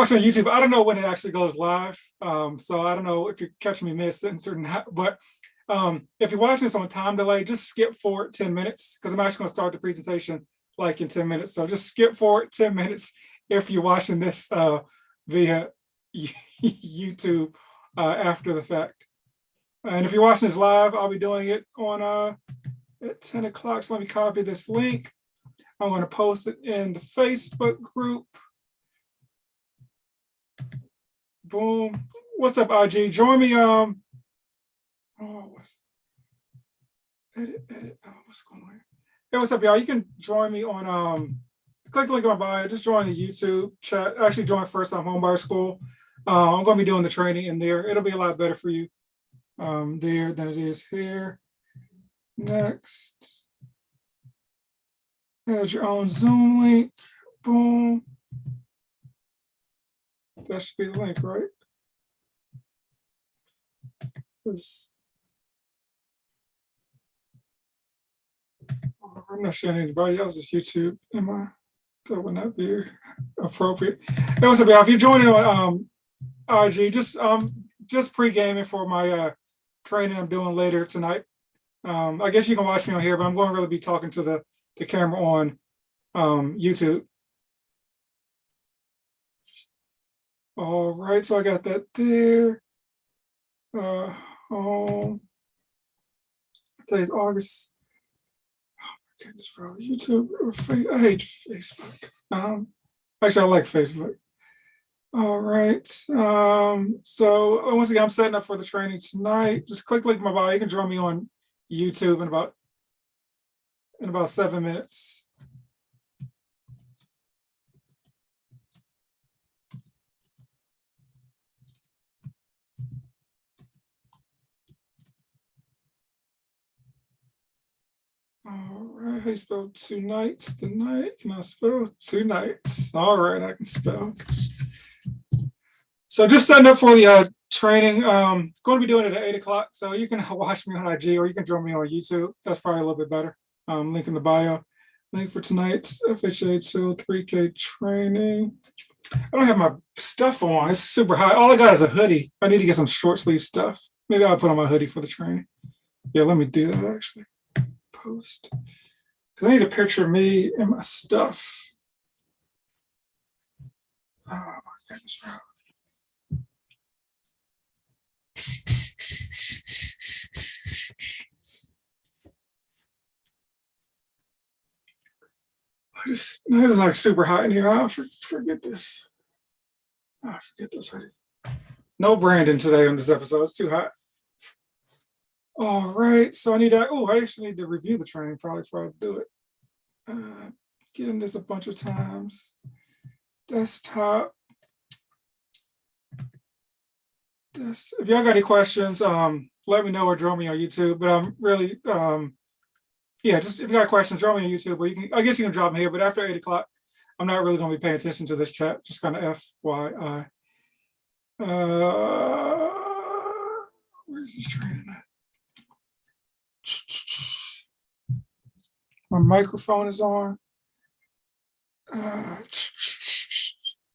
watching on YouTube, I don't know when it actually goes live. So I don't know if you're catching me miss in certain, but if you're watching this on time delay, just skip forward 10 minutes because I'm actually going to start the presentation like in 10 minutes. So just skip forward 10 minutes if you're watching this via YouTube after the fact. And if you're watching this live, I'll be doing it on at 10 o'clock. So let me copy this link. I'm going to post it in the Facebook group. Boom. What's up, IG? Join me. Edit. Oh, what's going on? Hey, what's up, y'all? You can join me on click the link in my bio. Just join the YouTube chat. Actually, join First Time Homebuyer School. I'm going to be doing the training in there. It'll be a lot better for you there than it is here. Next. Add your own Zoom link. Boom. That should be the link, right? I'm not showing anybody else's YouTube. That would not be appropriate. Hey, what's up, y'all? If you're joining on IG, just pre-gaming for my training I'm doing later tonight. I guess you can watch me on here, but I'm going to really be talking to the camera on YouTube. All right, so I got that there. Today's August. Oh my goodness, bro. YouTube or I hate Facebook. Actually, I like Facebook. All right. So once again, I'm setting up for the training tonight. Just click link in my bio. You can join me on YouTube in about 7 minutes. All right, how you spell two nights? The night, can I spell two nights? All right, I can spell. So just setting up for the training. Going to be doing it at 8 o'clock. So you can watch me on IG or you can join me on YouTube. That's probably a little bit better. Link in the bio. Link for tonight's FHA 203K training. I don't have my stuff on. It's super hot. All I got is a hoodie. I need to get some short sleeve stuff. Maybe I'll put on my hoodie for the training. Yeah, let me do that actually. Post. Because I need a picture of me and my stuff. Oh my goodness, bro. It's like super hot in here. I'll forget this. I forget this hoodie. No Brandon today on this episode. It's too hot. All right, so I actually need to review the training probably before I do it. Getting this a bunch of times. Desktop. If y'all got any questions, let me know or join me on YouTube. But I'm really, yeah, just if you got questions, join me on YouTube. Or I guess you can drop them here. But after 8 o'clock, I'm not really going to be paying attention to this chat. Just kind of FYI. Where's this training at? My microphone is on.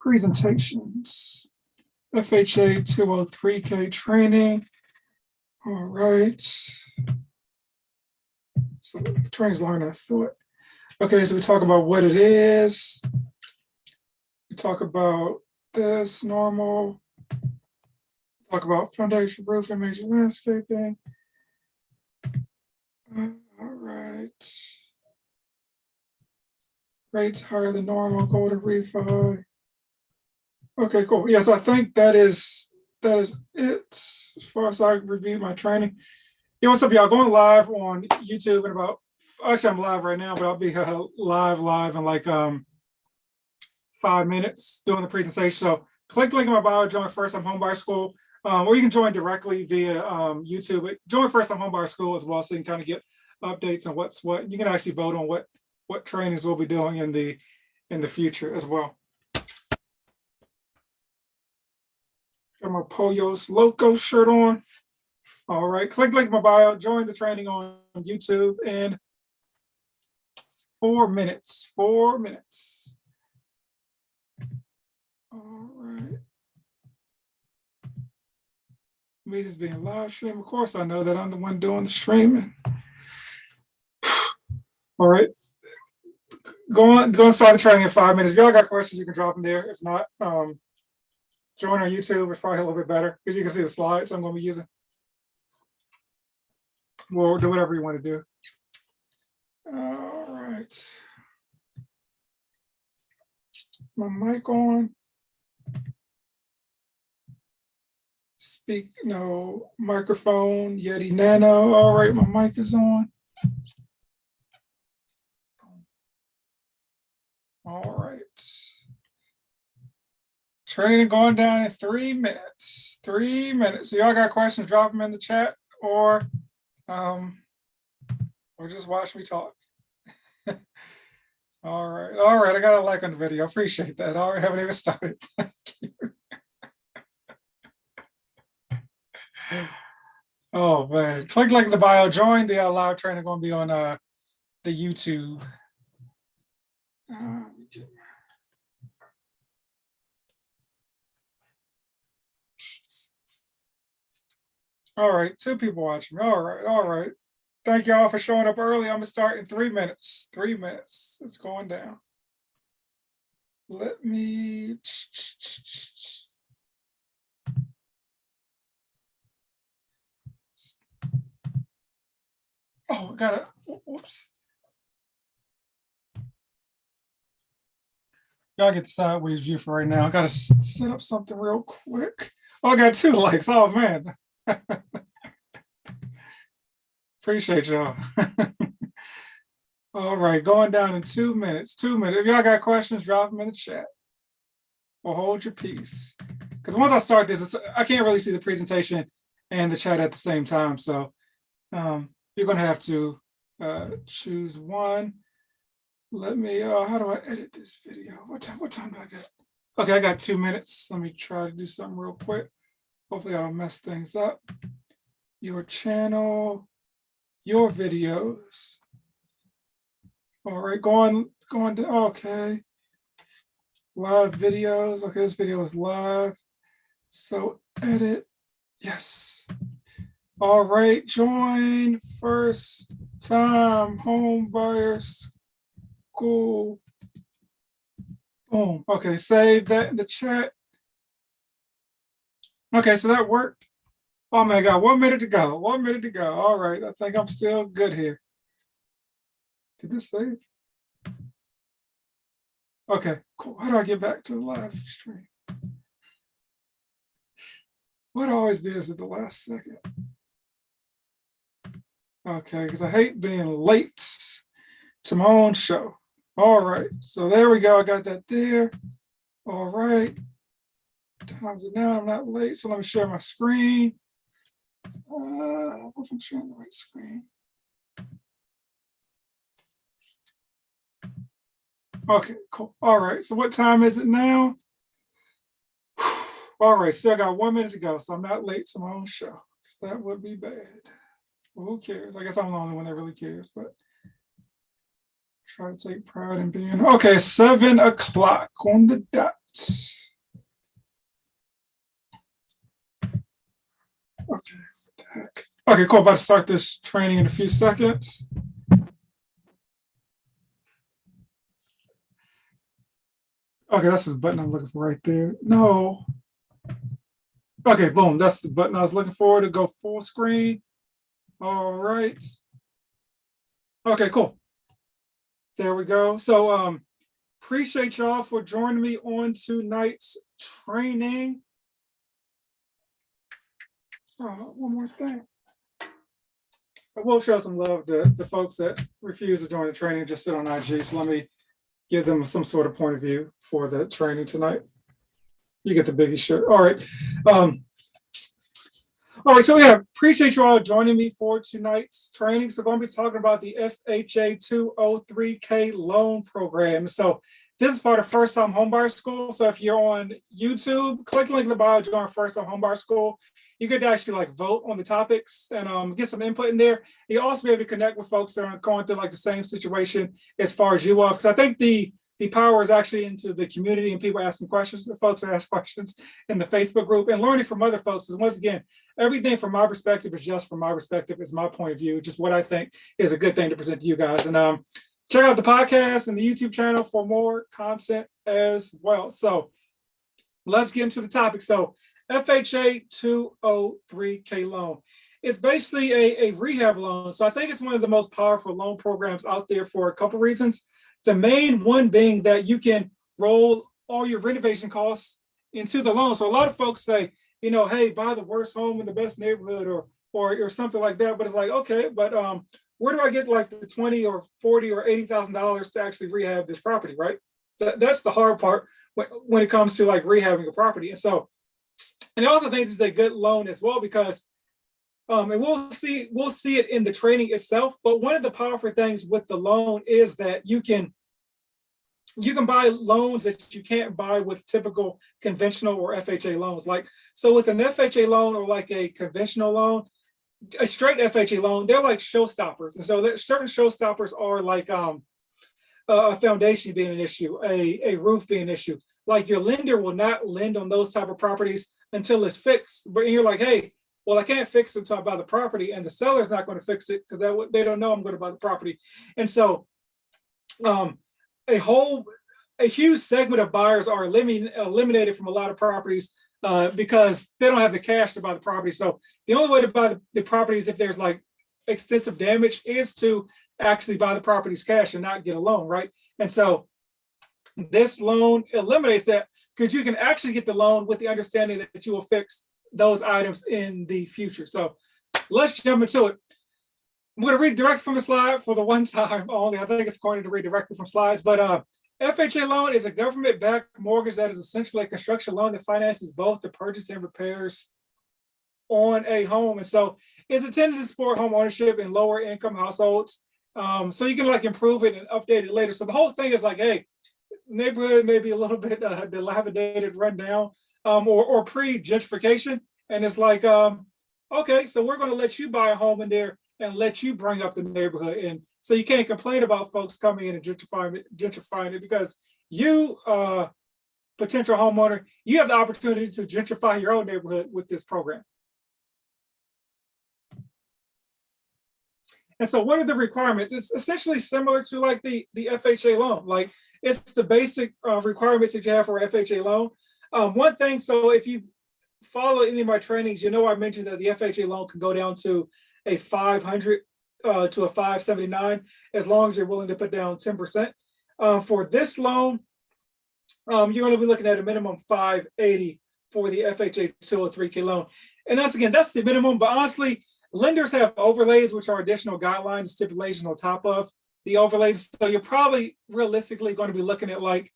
Presentations. FHA 203K training. All right. So the training's longer than I thought. Okay, so we talk about what it is. We talk about this normal. Talk about foundation, roofing, major landscaping. All right. Rates higher than normal, go to refi. Okay, cool. Yeah, so I think that is it as far as I reviewed my training. Yeah, what's up, y'all? Going live on YouTube in about, actually I'm live right now, but I'll be live in like 5 minutes doing the presentation. So click the link in my bio, join First Time Homebuyer School, or you can join directly via YouTube. Join First Time Homebuyer School as well, so you can kind of get updates on what's what. You can actually vote on what trainings we'll be doing in the future as well. Got my Pollos Loco shirt on. All right, click link in my bio, join the training on YouTube in 4 minutes. 4 minutes. All right. Meetings being live streamed. Of course, I know that I'm the one doing the streaming. All right. Go on, start the training in 5 minutes. If y'all got questions, you can drop them there. If not, join our YouTube. It's probably a little bit better because you can see the slides I'm going to be using. We'll do whatever you want to do. All right. Is my mic on? Speak, no, microphone, Yeti Nano. All right, my mic is on. All right. Training going down in 3 minutes. 3 minutes. So y'all got questions, drop them in the chat or just watch me talk. All right. I got a like on the video. Appreciate that. All right, haven't even started. Thank you. Oh man, click like in the bio. Join the live training. Going to be on the YouTube. All right, 2 people watching. All right. Thank y'all for showing up early. I'm gonna start in 3 minutes. 3 minutes. It's going down. Let me. Oh, I got it. Whoops. Y'all get the sideways view for right now. I gotta set up something real quick. Oh, I got 2 likes. Oh man. Appreciate y'all. All right, going down in 2 minutes. 2 minutes. If y'all got questions, drop them in the chat or hold your peace. Because once I start this, I can't really see the presentation and the chat at the same time. So you're going to have to choose one. Let me, how do I edit this video? What time do I get? Okay, I got 2 minutes. Let me try to do something real quick. Hopefully I don't mess things up. Your channel, your videos. All right, going to, okay. Live videos. Okay, this video is live. So edit, yes. All right, join first time home buyer school. Boom. Okay, save that in the chat. Okay, so that worked. Oh my God, 1 minute to go. 1 minute to go. All right, I think I'm still good here. Did this save? Okay, cool. How do I get back to the live stream? What I always do is at the last second. Okay, because I hate being late to my own show. All right, so there we go. I got that there. All right. Time's it now? I'm not late, so let me share my screen. I hope I'm sharing the right screen. Okay, cool. All right, so what time is it now? All right, still got 1 minute to go, so I'm not late to my own show, because that would be bad. Well, who cares? I guess I'm the only one that really cares, but try to take pride in being, okay, 7 o'clock on the dot. Okay, what the heck? Okay, cool, about to start this training in a few seconds. Okay, that's the button I'm looking for right there. No. Okay, boom, that's the button I was looking for to go full screen. All right. Okay, cool. There we go. So appreciate y'all for joining me on tonight's training. One more thing. I will show some love to the folks that refuse to join the training and just sit on IG. So let me give them some sort of point of view for the training tonight. You get the biggest shirt. All right. All right, so yeah, appreciate you all joining me for tonight's training. So going to be talking about the FHA 203K loan program. So this is part of First Time Homebuyer School. So if you're on YouTube, click the link in the bio, join First Time Homebuyer School. You could actually like vote on the topics and get some input in there. You'll also be able to connect with folks that are going through like the same situation as far as you are. Because I think the the power is actually into the community and people asking questions, the folks that ask questions in the Facebook group and learning from other folks. And once again, everything from my perspective is just from my perspective, is my point of view, just what I think is a good thing to present to you guys. And check out the podcast and the YouTube channel for more content as well. So let's get into the topic. So FHA 203K loan. It's basically a rehab loan. So I think it's one of the most powerful loan programs out there for a couple reasons. The main one being that you can roll all your renovation costs into the loan. So a lot of folks say, you know, hey, buy the worst home in the best neighborhood or something like that. But it's like, okay, but where do I get like the 20 or 40 or $80,000 to actually rehab this property, right? That's the hard part when it comes to like rehabbing a property. And so, and I also think this is a good loan as well because and we'll see it in the training itself. But one of the powerful things with the loan is that you can buy loans that you can't buy with typical conventional or FHA loans. Like, so with an FHA loan or like a conventional loan, a straight FHA loan, they're like showstoppers. And so certain showstoppers are like a foundation being an issue, a roof being an issue. Like your lender will not lend on those type of properties until it's fixed. But you're like, hey, well, I can't fix it until I buy the property, and the seller's not going to fix it because they don't know I'm going to buy the property. And so a huge segment of buyers are eliminated from a lot of properties because they don't have the cash to buy the property. So the only way to buy the properties if there's like extensive damage is to actually buy the property's cash and not get a loan, right? And so this loan eliminates that because you can actually get the loan with the understanding that you will fix those items in the future. So let's jump into it. I'm going to read directly from the slide for the one time only. I think it's corny to read directly from slides, but FHA loan is a government-backed mortgage that is essentially a construction loan that finances both the purchase and repairs on a home. And so it's intended to support home ownership in lower income households. So you can like improve it and update it later. So the whole thing is like, hey, neighborhood may be a little bit dilapidated, run down, or pre-gentrification. And it's like, okay, so we're going to let you buy a home in there and let you bring up the neighborhood. And so you can't complain about folks coming in and gentrifying it because you, potential homeowner, you have the opportunity to gentrify your own neighborhood with this program. And so what are the requirements? It's essentially similar to like the FHA loan. Like it's the basic requirements that you have for an FHA loan. One thing, so if you follow any of my trainings, you know I mentioned that the FHA loan can go down to a 500 to a 579 as long as you're willing to put down 10%. For this loan, you're going to be looking at a minimum 580 for the FHA 203K loan. And that's the minimum, but honestly, lenders have overlays, which are additional guidelines, stipulations on top of the overlays. So you're probably realistically going to be looking at like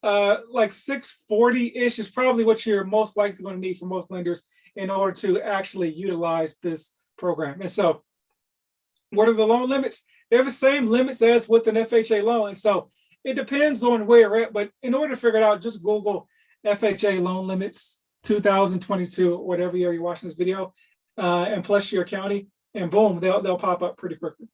640-ish is probably what you're most likely going to need for most lenders in order to actually utilize this program. And so what are the loan limits? They're the same limits as with an FHA loan. And so it depends on where you're at, but in order to figure it out, just Google FHA loan limits 2022, whatever year you're watching this video, and plus your county, and boom, they'll pop up pretty quickly.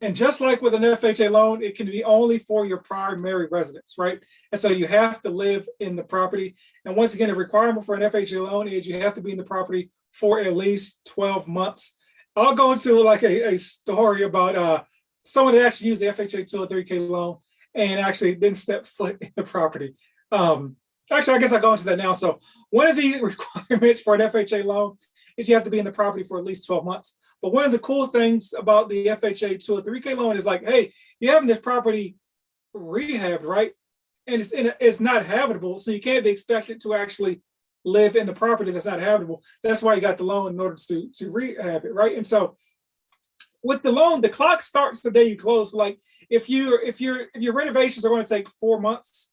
And just like with an FHA loan, it can be only for your primary residence, right? And so you have to live in the property. And once again, the requirement for an FHA loan is you have to be in the property for at least 12 months. I'll go into like a story about someone that actually used the FHA 203K loan and actually didn't step foot in the property. Actually, I guess I'll go into that now. So one of the requirements for an FHA loan is you have to be in the property for at least 12 months. But one of the cool things about the FHA 203K loan is like, hey, you're having this property rehabbed, right? And it's not habitable, so you can't be expected to actually live in the property that's not habitable. That's why you got the loan in order to rehab it, right? And so with the loan, the clock starts the day you close. Like if your renovations are going to take 4 months,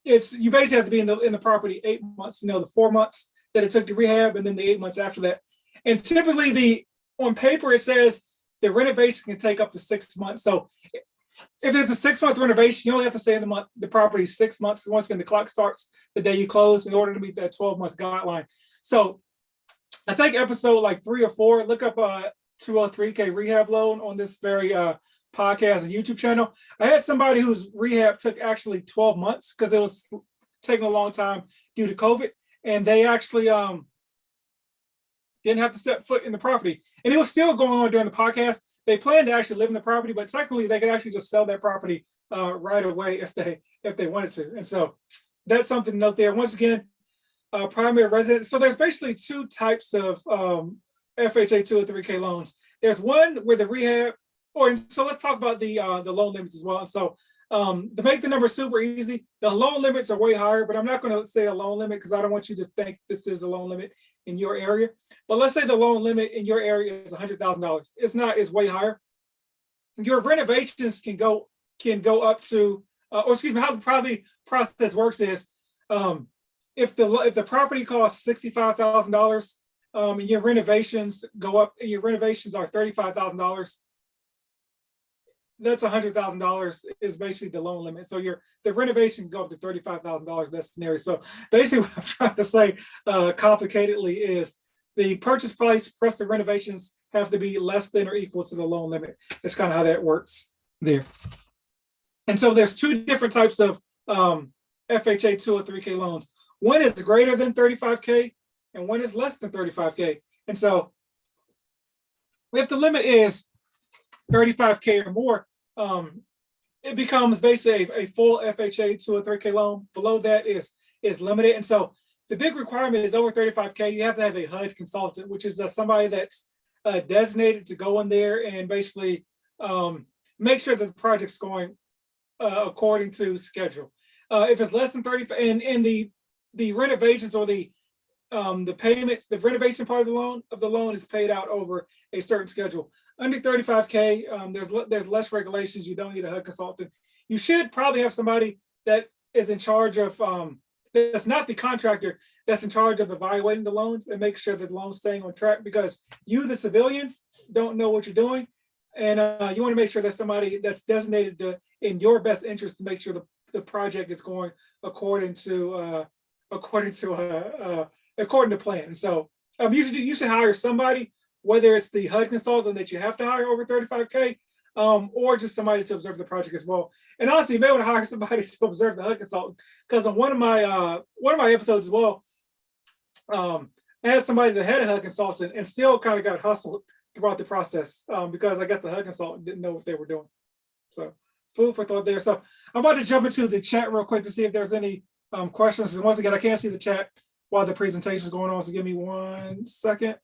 you basically have to be in the property 8 months. You know, the 4 months that it took to rehab, and then the 8 months after that. And typically, on paper it says the renovation can take up to 6 months. So if it's a 6 month renovation, you only have to stay in the property 6 months. Once again, the clock starts the day you close in order to meet that 12 month guideline. So I think episode like 3 or 4, look up 203K Rehab loan on this very podcast and YouTube channel. I had somebody whose rehab took actually 12 months because it was taking a long time due to COVID, and they actually didn't have to step foot in the property, and it was still going on during the podcast. They planned to actually live in the property, but technically they could actually just sell that property right away if they wanted to. And so that's something to note there. Once again, primary residence. So there's basically two types of FHA 203K loans. There's one where the rehab, so let's talk about the loan limits as well. And so to make the number super easy, the loan limits are way higher, but I'm not going to say a loan limit because I don't want you to think this is the loan limit in your area. But let's say the loan limit in your area is $100,000. It's not, it's way higher. Your renovations can go up to, or excuse me, how the probably process works is, if the property costs $65,000, and your renovations go up, and your renovations are $35,000, that's $100,000 is basically the loan limit. So the renovation go up to $35,000. That scenario. So basically, what I'm trying to say, complicatedly, is the purchase price plus the renovations have to be less than or equal to the loan limit. That's kind of how that works there. And so there's two different types of FHA 203K loans. One is greater than 35K, and one is less than 35K. And so if the limit is 35K or more, it becomes basically a full FHA 203K loan. Below that is limited. And so the big requirement is over 35K, you have to have a HUD consultant, which is somebody that's designated to go in there and basically make sure that the project's going according to schedule. If it's less than 35, and the renovations or the payment, the renovation part of the loan is paid out over a certain schedule. Under 35K, there's less regulations. You don't need a HUD consultant. You should probably have somebody that is in charge of, that's not the contractor, that's in charge of evaluating the loans and make sure that the loan's staying on track, because you, the civilian, don't know what you're doing. And you want to make sure that somebody that's designated in your best interest to make sure the project is going according to plan. And so you should hire somebody, whether it's the HUD consultant that you have to hire over 35K, or just somebody to observe the project as well. And honestly, you may want to hire somebody to observe the HUD consultant, because on one of my episodes as well, I had somebody that had a HUD consultant and still kind of got hustled throughout the process, because I guess the HUD consultant didn't know what they were doing. So food for thought there. So I'm about to jump into the chat real quick to see if there's any questions. And once again, I can't see the chat while the presentation is going on, so give me 1 second.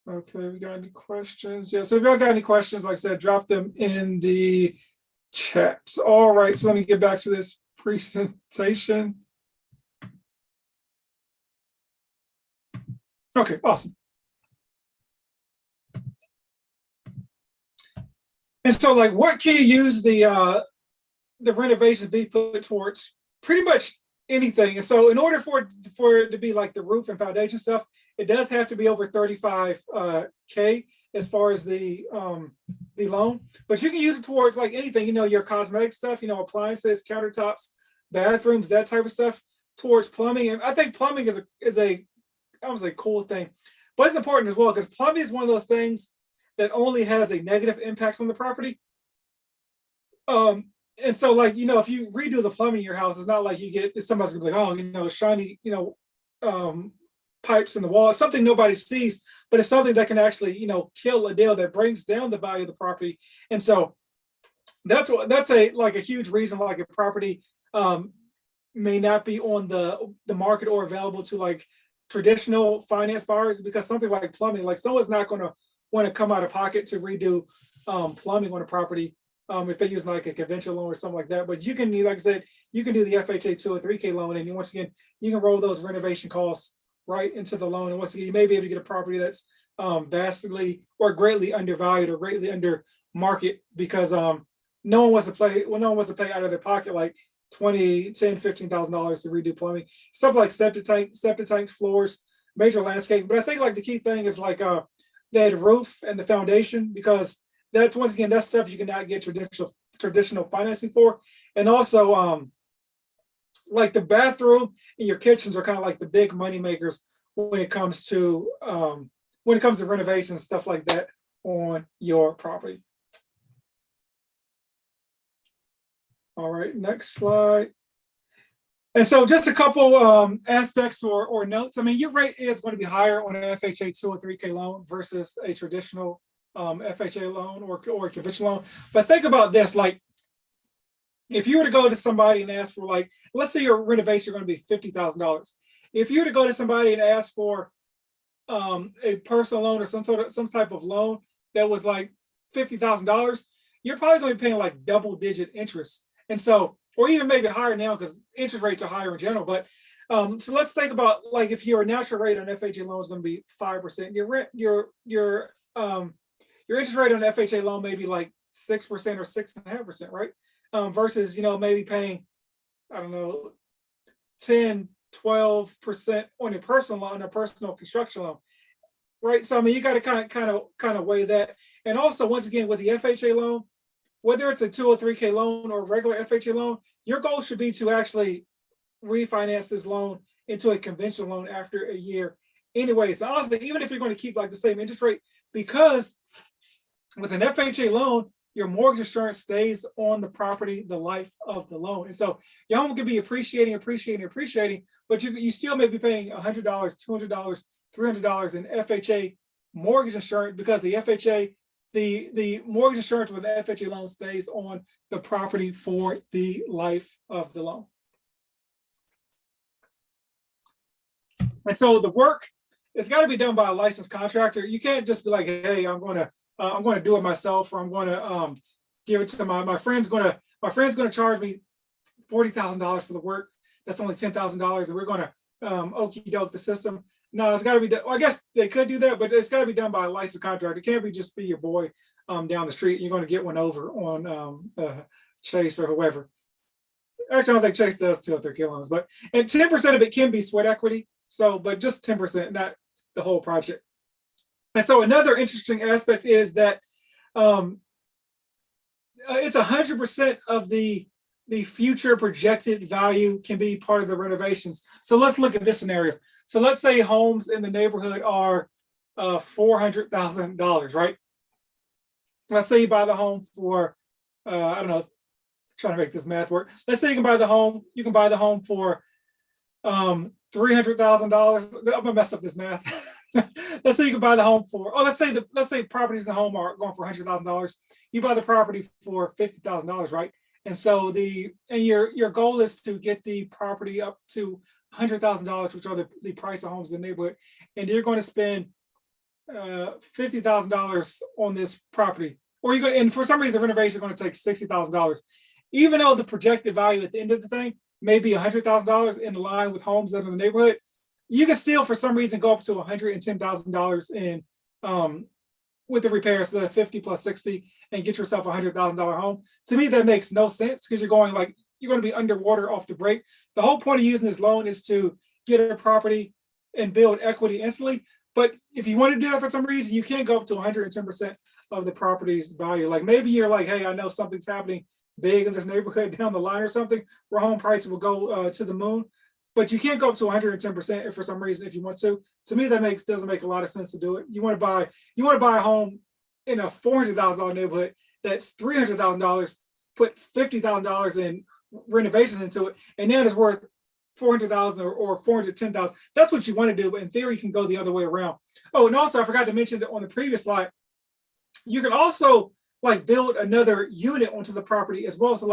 Okay, we got any questions? Yeah, so if y'all got any questions, like I said, drop them in the chat. All right, so let me get back to this presentation. Okay, awesome. And so, like, what can you use the renovations be put towards? Pretty much anything. And so in order for it to be like the roof and foundation stuff, it does have to be over 35K as far as the loan. But you can use it towards like anything, your cosmetic stuff, appliances, countertops, bathrooms, that type of stuff, towards plumbing. And I think plumbing is a cool thing, but it's important as well, because plumbing is one of those things that only has a negative impact on the property. And so, like, if you redo the plumbing in your house, it's not like somebody's gonna be like, shiny, pipes in the wall. It's something nobody sees, but it's something that can actually, kill a deal, that brings down the value of the property. And so that's a huge reason, like, a property may not be on the market or available to like traditional finance buyers, because something like plumbing, like, someone's not going to want to come out of pocket to redo plumbing on a property. If they use like a conventional loan or something like that. But you can, like I said, you can do the FHA 203K loan, and once again, you can roll those renovation costs right into the loan. And once again, you may be able to get a property that's vastly or greatly undervalued or greatly under market, because no one wants to pay out of their pocket like $20,000, $10,000, $15,000 to redo plumbing. Stuff like septic tanks, floors, major landscape. But I think like the key thing is like that roof and the foundation, because that's, once again, that's stuff you cannot get traditional financing for. And also like the bathroom and your kitchens are kind of like the big money makers when it comes to renovations, stuff like that on your property. All right, next slide. And so just a couple aspects or notes. I mean, your rate is going to be higher on an FHA 203K loan versus a traditional FHA loan or conventional loan. But think about this, like if you were to go to somebody and ask for, like, let's say your renovation is going to be $50,000. If you were to go to somebody and ask for a personal loan or some type of loan that was like $50,000, you're probably going to be paying like double-digit interest. And so, or even maybe higher now because interest rates are higher in general. But so let's think about, like, if your natural rate on FHA loan is going to be 5%, your interest rate on FHA loan may be like 6% or 6.5%, right? Versus, maybe paying, I don't know, 10, 12% on your personal loan, a personal construction loan, right? So I mean, you got to kind of weigh that. And also, once again, with the FHA loan, whether it's a 203K loan or a regular FHA loan, your goal should be to actually refinance this loan into a conventional loan after a year. Anyways, so honestly, even if you're going to keep like the same interest rate, because with an FHA loan, your mortgage insurance stays on the property the life of the loan. And so your home could be appreciating, but you still may be paying $100, $200, $300 in FHA mortgage insurance because the FHA, the mortgage insurance with the FHA loan stays on the property for the life of the loan. And so the work, it's got to be done by a licensed contractor. You can't just be like, hey, I'm going to do it myself, or I'm going to give it to my friend's going to charge me $40,000 for the work. That's only $10,000, and we're going to okey doke the system. No, it's got to be done. Well, I guess they could do that, but it's got to be done by a licensed contractor. It can't be just be your boy down the street. You're going to get one over on Chase or whoever. Actually, I don't think Chase does 203K loans, but and 10% of it can be sweat equity. So, but just 10%, not the whole project. And so another interesting aspect is that it's 100% of the future projected value can be part of the renovations. So let's look at this scenario. So let's say homes in the neighborhood are $400,000, right? Let's say you buy the home for, I don't know, trying to make this math work. Let's say you can buy the home for $300,000. I'm gonna mess up this math. Let's say you can buy the home for, let's say properties in the home are going for $100,000. You buy the property for $50,000, right? And so your goal is to get the property up to $100,000, which are the price of homes in the neighborhood, and you're going to spend $50,000 on this property, or and for some reason the renovation is going to take $60,000, even though the projected value at the end of the thing may be $100,000 in line with homes that are in the neighborhood. You can still, for some reason, go up to $110,000 in with the repairs, so the 50 plus 60, and get yourself a $100,000 home. To me, that makes no sense because you're going to be underwater off the break. The whole point of using this loan is to get a property and build equity instantly. But if you want to do that for some reason, you can't go up to 110% of the property's value. Like maybe you're like, hey, I know something's happening big in this neighborhood down the line or something where home prices will go to the moon. But you can't go up to 110% if for some reason if you want to. To me, that doesn't make a lot of sense to do it. You want to buy a home in a $400,000 neighborhood that's $300,000, put $50,000 in renovations into it, and then it's worth $400,000 or $410,000. That's what you want to do, but in theory, you can go the other way around. Oh, and also I forgot to mention that on the previous slide, you can also build another unit onto the property as well. So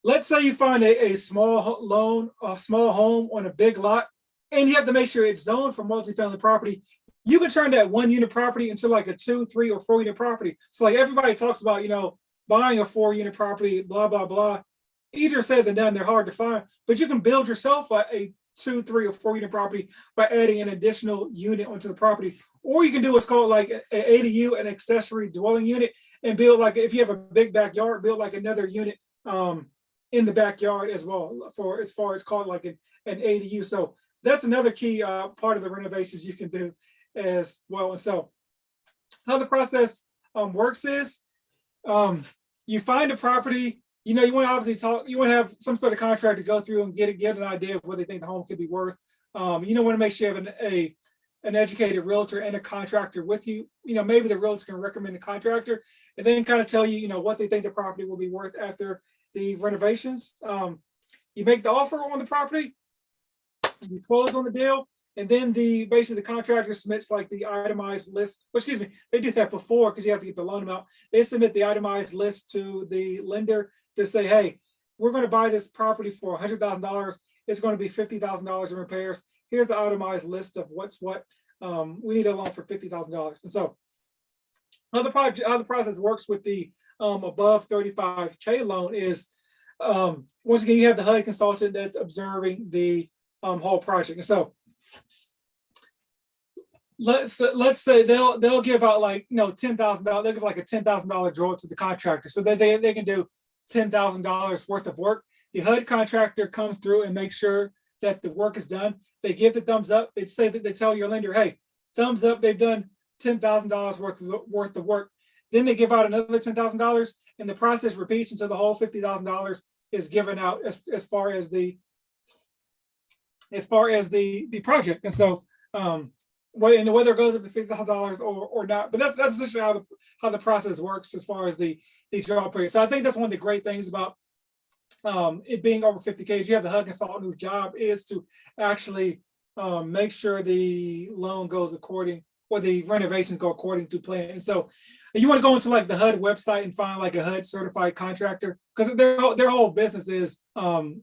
let's say you find a small home on a big lot, and you have to make sure it's zoned for multifamily property. You can turn that 1 unit property into like a 2, 3, or 4 unit property. So everybody talks about, buying a 4 unit property, blah, blah, blah. Easier said than done. They're hard to find, but you can build yourself a 2, 3, or 4 unit property by adding an additional unit onto the property. Or you can do what's called an ADU, an accessory dwelling unit, and build if you have a big backyard, build another unit in the backyard as well, for as far as called an ADU. So that's another key part of the renovations you can do as well. And so how the process works is you find a property, you know, you want to obviously talk, you want to have some sort of contract to go through and get an idea of what they think the home could be worth. You don't want to make sure you have an educated realtor and a contractor with you. You know, maybe the realtor can recommend a contractor and then kind of tell you, you know, what they think the property will be worth after the renovations. You make the offer on the property, you close on the deal, and then basically the contractor submits like the itemized list. Well, excuse me, they do that before because you have to get the loan amount. They submit the itemized list to the lender to say, hey, we're going to buy this property for $100,000. It's going to be $50,000 in repairs. Here's the itemized list of what's what. We need a loan for $50,000. And so how the process works with the above 35K loan is, once again, you have the HUD consultant that's observing the whole project. And so let's say they'll give out like, you know, $10,000. They'll give like a $10,000 draw to the contractor so that they can do $10,000 worth of work. The HUD contractor comes through and makes sure that the work is done. They give the thumbs up. They say that they tell your lender, hey, thumbs up, they've done $10,000 worth of work. Then they give out another $10,000, and the process repeats until the whole $50,000 is given out as far as the project. And so whether it goes up to $50,000 or not, but that's essentially how the process works as far as the draw period. So I think that's one of the great things about it being over 50K. You have the HUD consultant whose job is to actually make sure the loan goes according, or the renovations go according to plan. And so you want to go into like the HUD website and find like a HUD certified contractor, because their whole business is HUD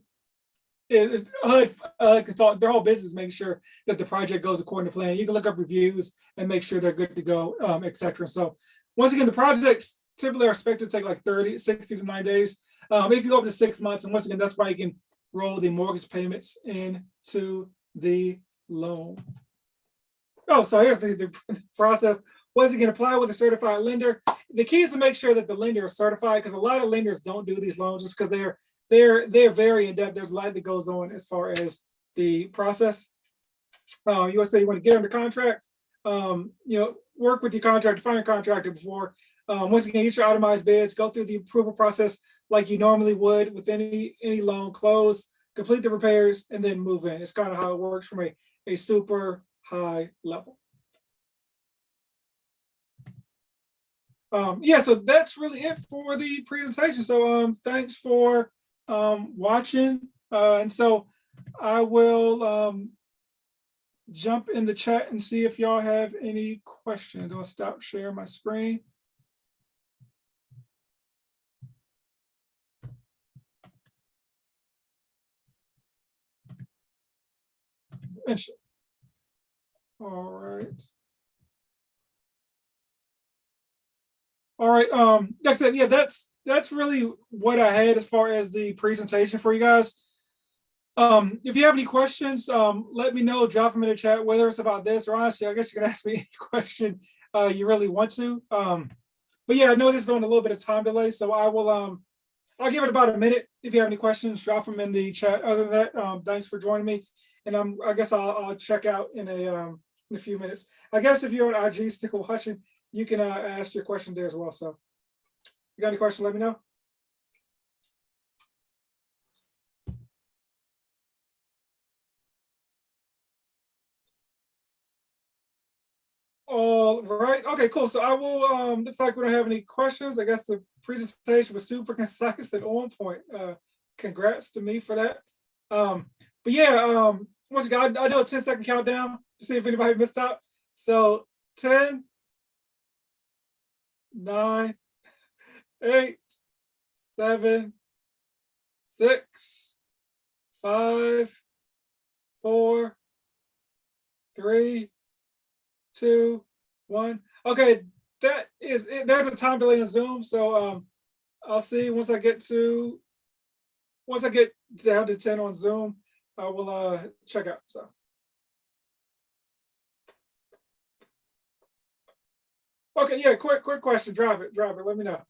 consultant. Their whole business is making sure that the project goes according to plan. You can look up reviews and make sure they're good to go, etc. So once again, the projects typically are expected to take like 60 to 90 days. It can go up to 6 months. And once again, that's why you can roll the mortgage payments into the loan. Oh, so here's the process. Once again, apply with a certified lender. The key is to make sure that the lender is certified, because a lot of lenders don't do these loans just because they're very in depth. There's a lot that goes on as far as the process. You want to say you want to get under contract. You know, work with your contractor, find a contractor before. Once again, get your itemized bids, go through the approval process like you normally would with any loan, close, complete the repairs, and then move in. It's kind of how it works from a super high level. Yeah, so that's really it for the presentation. So thanks for watching. And so I will jump in the chat and see if y'all have any questions. I'll stop sharing my screen. All right. All right. That's it. Yeah, that's really what I had as far as the presentation for you guys. If you have any questions, let me know. Drop them in the chat, whether it's about this or honestly, I guess you can ask me any question you really want to. But yeah, I know this is on a little bit of time delay, so I will I'll give it about a minute. If you have any questions, drop them in the chat. Other than that, thanks for joining me, and I guess I'll check out in a few minutes. I guess if you're on IG still watching, you can ask your question there as well. So, you got any questions? Let me know. All right. Okay, cool. So I will, looks like we don't have any questions. I guess the presentation was super concise and on point. Congrats to me for that. But yeah, once again, I do a 10-second countdown to see if anybody missed out. So 10, 9, 8, 7, 6, 5, 4, 3, 2, 1. Okay, that is it. There's a time delay in Zoom, so I'll see once I get down to 10 on Zoom, I will check out. So okay, yeah, quick question. Drive it. Let me know.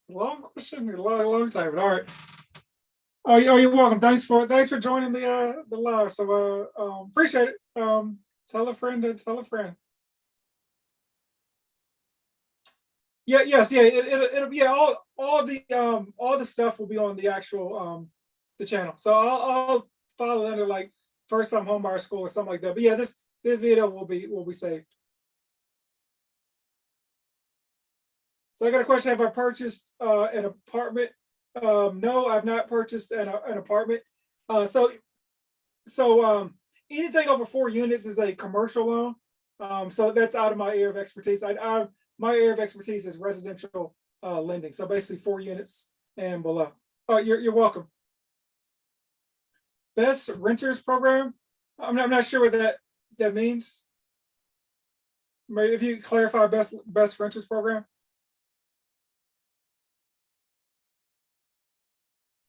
It's a long question, a long time, but all right. Oh, you're welcome. Thanks for joining the live. So appreciate it. Tell a friend to tell a friend. Yeah, yes, yeah. It'll be all the stuff will be on the actual the channel. So I'll follow under like first time home buyer school or something like that. But yeah, this video will be saved. So I got a question. Have I purchased an apartment? No, I've not purchased an apartment. So anything over 4 units is a commercial loan. So that's out of my area of expertise. My area of expertise is residential lending. So basically 4 units and below. Oh, you're welcome. Best renters program. I'm not sure what that means. Maybe if you clarify best renters program.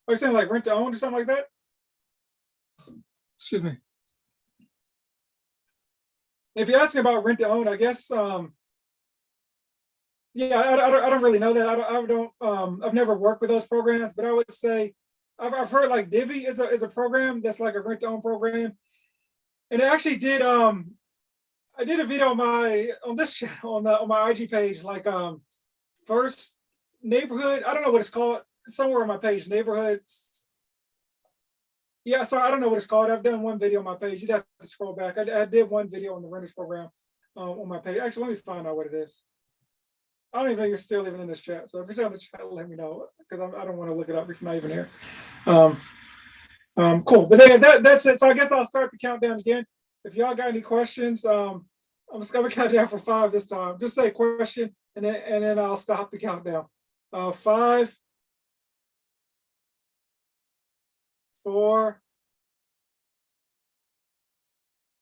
Are you saying like rent to own or something like that? Excuse me. If you're asking about rent to own, I guess yeah, I don't really know that. I don't I've never worked with those programs, but I would say I've heard like Divvy is a program that's like a rent to own program. And it actually did I did a video on this channel on my IG page, like first neighborhood. I don't know what it's called, somewhere on my page, neighborhoods. Yeah, so I don't know what it's called. I've done one video on my page. You'd have to scroll back. I did one video on the renters program on my page. Actually, let me find out what it is. I don't even think you're still even in this chat. So if you're still in the chat, let me know, because I don't want to look it up if you're not even here. Cool. But that's it. So I guess I'll start the countdown again. If y'all got any questions, I'm just gonna count down for 5 this time. Just say question, and then I'll stop the countdown. 5, 4,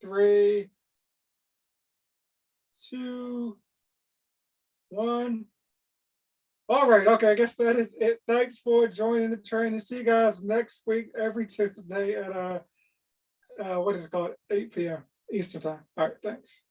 3, 2, 1. All right. Okay. I guess that is it. Thanks for joining the training. See you guys next week, every Tuesday at what is it called? 8 p.m. Eastern time. All right. Thanks.